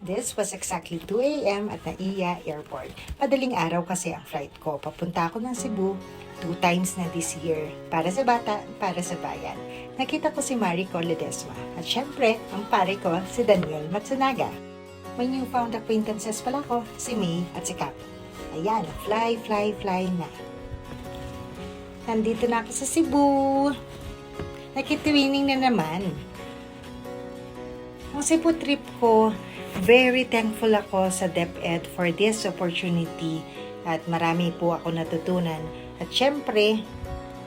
This was exactly 2 a.m. at Naiya Airport. Madaling araw kasi ang flight ko. Papunta ako ng Cebu 2 times na this year. Para sa bata, para sa bayan. Nakita ko si Marico Ledesma. At syempre, ang pare ko, si Daniel Matsunaga. May newfound acquaintances pala ko, si May at si Cap. Ayan, fly na. Nandito na ako sa Cebu. Nakitwining na naman. Ang Cebu trip ko, very thankful ako sa DepEd for this opportunity at marami po ako natutunan. At syempre,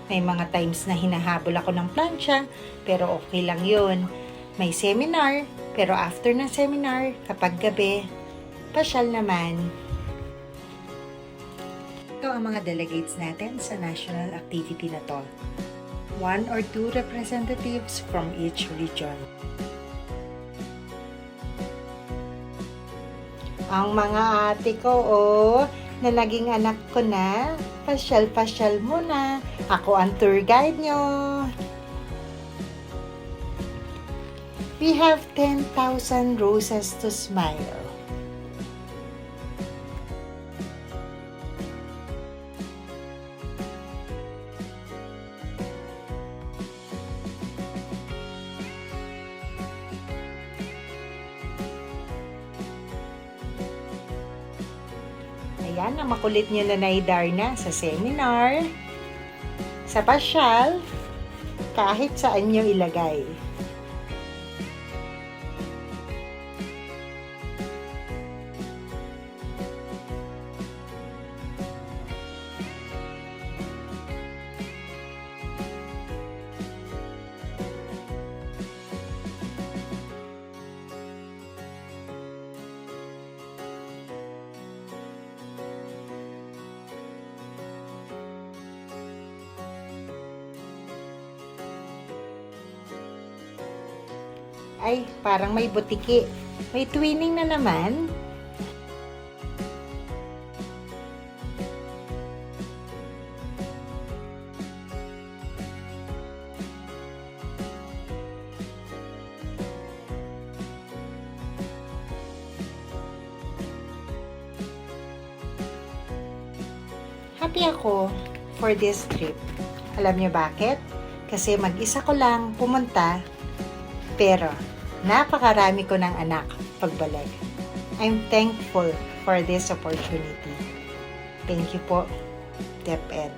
may mga times na hinahabol ako ng plancha, pero okay lang yun. May seminar, pero after ng seminar, kapag gabi, pasyal naman. Ito ang mga delegates natin sa national activity na to. 1 or 2 representatives from each region. Ang mga ate ko, na naging anak ko na, pasyal-pasyal muna. Ako ang tour guide nyo. We have 10,000 roses to smile. Ayan, ang makulit nyo na Darna sa seminar, sa pasyal, kahit saan nyo ilagay. Ay, parang may butiki. May twinning na naman. Happy ako for this trip. Alam niyo bakit? Kasi mag-isa ko lang pumunta, pero napakarami ko ng anak pagbalik. I'm thankful for this opportunity. Thank you po, DepEd.